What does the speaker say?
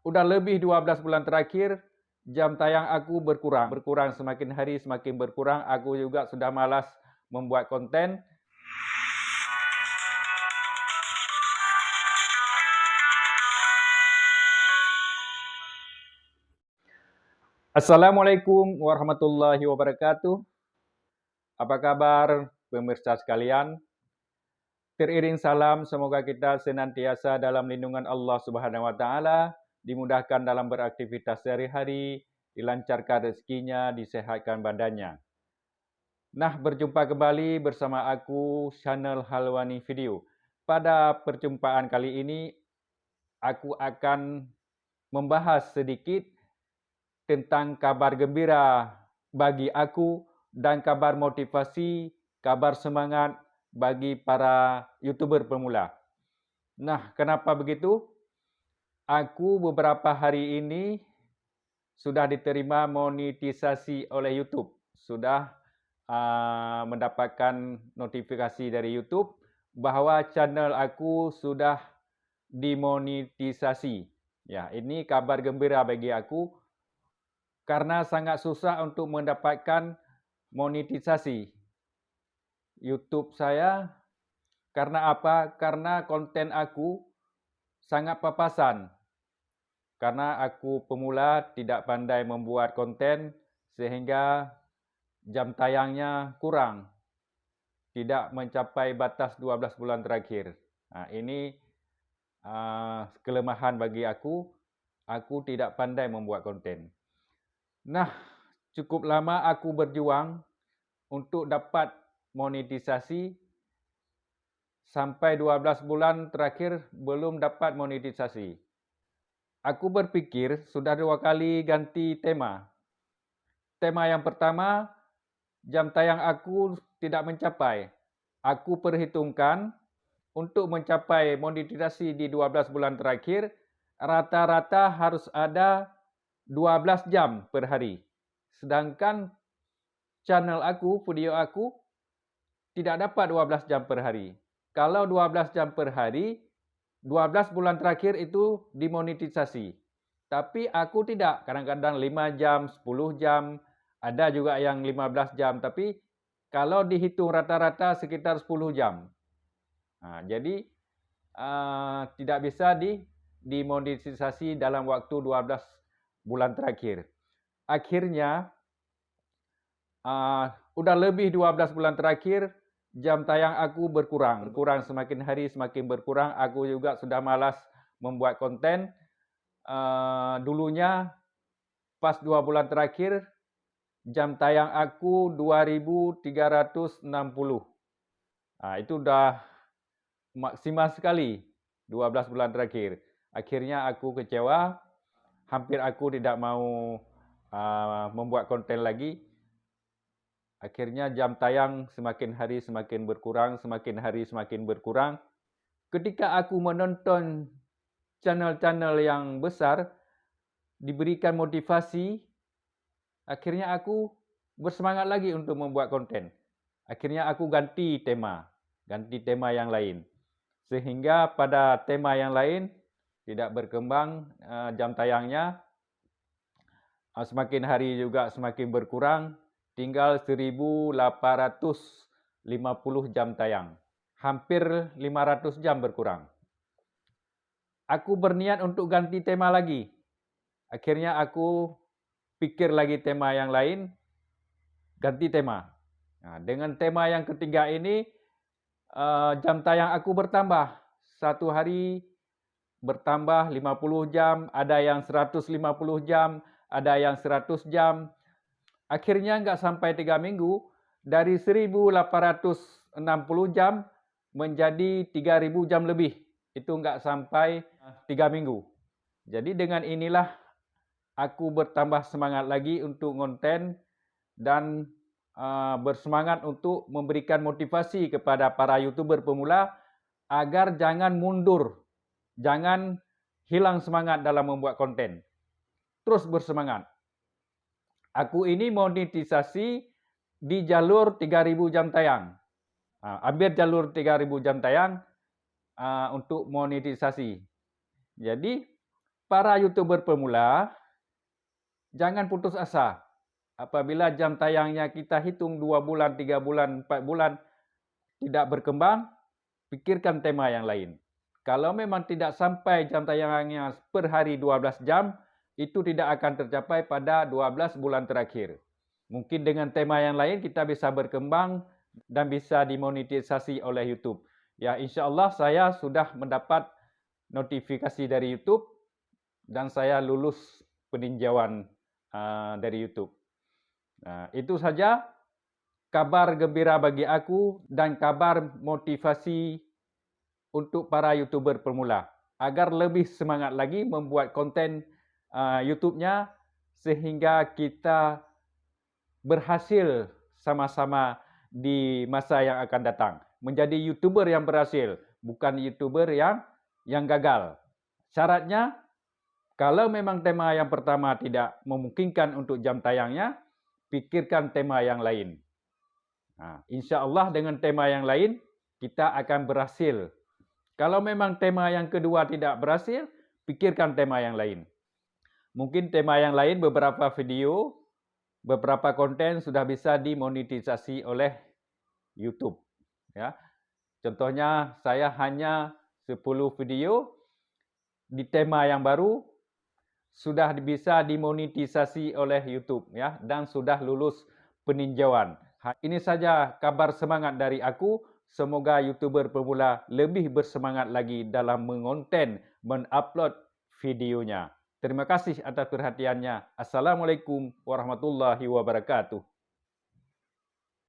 Udah lebih 12 bulan terakhir, jam tayang aku berkurang. Berkurang semakin hari semakin berkurang. Aku juga sudah malas membuat konten. Assalamualaikum warahmatullahi wabarakatuh. Apa kabar pemirsa sekalian? Teriring salam, semoga kita senantiasa dalam lindungan Allah Subhanahu wa taala, dimudahkan dalam beraktivitas sehari-hari, dilancarkan rezekinya, disehatkan badannya. Nah, berjumpa kembali bersama aku, channel Halwani Video. Pada perjumpaan kali ini, aku akan membahas sedikit tentang kabar gembira bagi aku dan kabar motivasi, kabar semangat bagi para YouTuber pemula. Nah, kenapa begitu? Aku beberapa hari ini sudah diterima monetisasi oleh YouTube. Sudah mendapatkan notifikasi dari YouTube bahwa channel aku sudah dimonetisasi. Ya, ini kabar gembira bagi aku karena sangat susah untuk mendapatkan monetisasi YouTube saya. Karena apa? Karena konten aku sangat papasan. Karena aku pemula tidak pandai membuat konten sehingga jam tayangnya kurang. Tidak mencapai batas 12 bulan terakhir. Ini kelemahan bagi aku. Aku tidak pandai membuat konten. Nah, cukup lama aku berjuang untuk dapat monetisasi. Sampai 12 bulan terakhir belum dapat monetisasi. Aku berpikir sudah 2 kali ganti tema. Tema yang pertama, jam tayang aku tidak mencapai. Aku perhitungkan untuk mencapai monetisasi di 12 bulan terakhir, rata-rata harus ada 12 jam per hari. Sedangkan channel aku, video aku, tidak dapat 12 jam per hari. Kalau 12 jam per hari, 12 bulan terakhir itu dimonetisasi. Tapi aku tidak, kadang-kadang 5 jam, 10 jam, ada juga yang 15 jam. Tapi kalau dihitung rata-rata sekitar 10 jam. Jadi tidak bisa dimonetisasi dalam waktu 12 bulan terakhir. Akhirnya, udah lebih 12 bulan terakhir, jam tayang aku berkurang. Berkurang semakin hari semakin berkurang. Aku juga sudah malas membuat konten. Dulunya pas 2 bulan terakhir, jam tayang aku 2360. Itu udah maksimal sekali 12 bulan terakhir. Akhirnya aku kecewa. Hampir aku tidak mau membuat konten lagi. Akhirnya jam tayang semakin hari semakin berkurang, semakin hari semakin berkurang. Ketika aku menonton channel-channel yang besar, diberikan motivasi, akhirnya aku bersemangat lagi untuk membuat konten. Akhirnya aku ganti tema yang lain. Sehingga pada tema yang lain tidak berkembang jam tayangnya. Semakin hari juga semakin berkurang. Tinggal 1850 jam tayang. Hampir 500 jam berkurang. Aku berniat untuk ganti tema lagi. Akhirnya aku pikir lagi tema yang lain, ganti tema. Dengan tema yang ketiga ini, jam tayang aku bertambah. Satu hari bertambah 50 jam, ada yang 150 jam, ada yang 100 jam. Akhirnya nggak sampai 3 minggu, dari 1860 jam menjadi 3000 jam lebih. Itu nggak sampai 3 minggu. Jadi dengan inilah aku bertambah semangat lagi untuk konten dan bersemangat untuk memberikan motivasi kepada para YouTuber pemula agar jangan mundur, jangan hilang semangat dalam membuat konten. Terus bersemangat. Aku ini monetisasi di jalur 3000 jam tayang. Ambil jalur 3000 jam tayang untuk monetisasi. Jadi para YouTuber pemula, jangan putus asa. Apabila jam tayangnya kita hitung 2 bulan, 3 bulan, 4 bulan tidak berkembang, pikirkan tema yang lain. Kalau memang tidak sampai jam tayangnya per hari 12 jam, itu tidak akan tercapai pada 12 bulan terakhir. Mungkin dengan tema yang lain kita bisa berkembang dan bisa dimonetisasi oleh YouTube. Ya, insya-Allah saya sudah mendapat notifikasi dari YouTube dan saya lulus peninjauan dari YouTube. Itu saja kabar gembira bagi aku dan kabar motivasi untuk para YouTuber pemula agar lebih semangat lagi membuat konten YouTube-nya sehingga kita berhasil sama-sama di masa yang akan datang. Menjadi YouTuber yang berhasil, bukan YouTuber yang gagal. Syaratnya, kalau memang tema yang pertama tidak memungkinkan untuk jam tayangnya, pikirkan tema yang lain. InsyaAllah dengan tema yang lain, kita akan berhasil. Kalau memang tema yang kedua tidak berhasil, pikirkan tema yang lain. Mungkin tema yang lain, beberapa video, beberapa konten sudah bisa dimonetisasi oleh YouTube. Ya. Contohnya, saya hanya 10 video di tema yang baru, sudah bisa dimonetisasi oleh YouTube, ya, dan sudah lulus peninjauan. Ini saja kabar semangat dari aku. Semoga YouTuber pemula lebih bersemangat lagi dalam mengonten, mengupload videonya. Terima kasih atas perhatiannya. Assalamualaikum warahmatullahi wabarakatuh.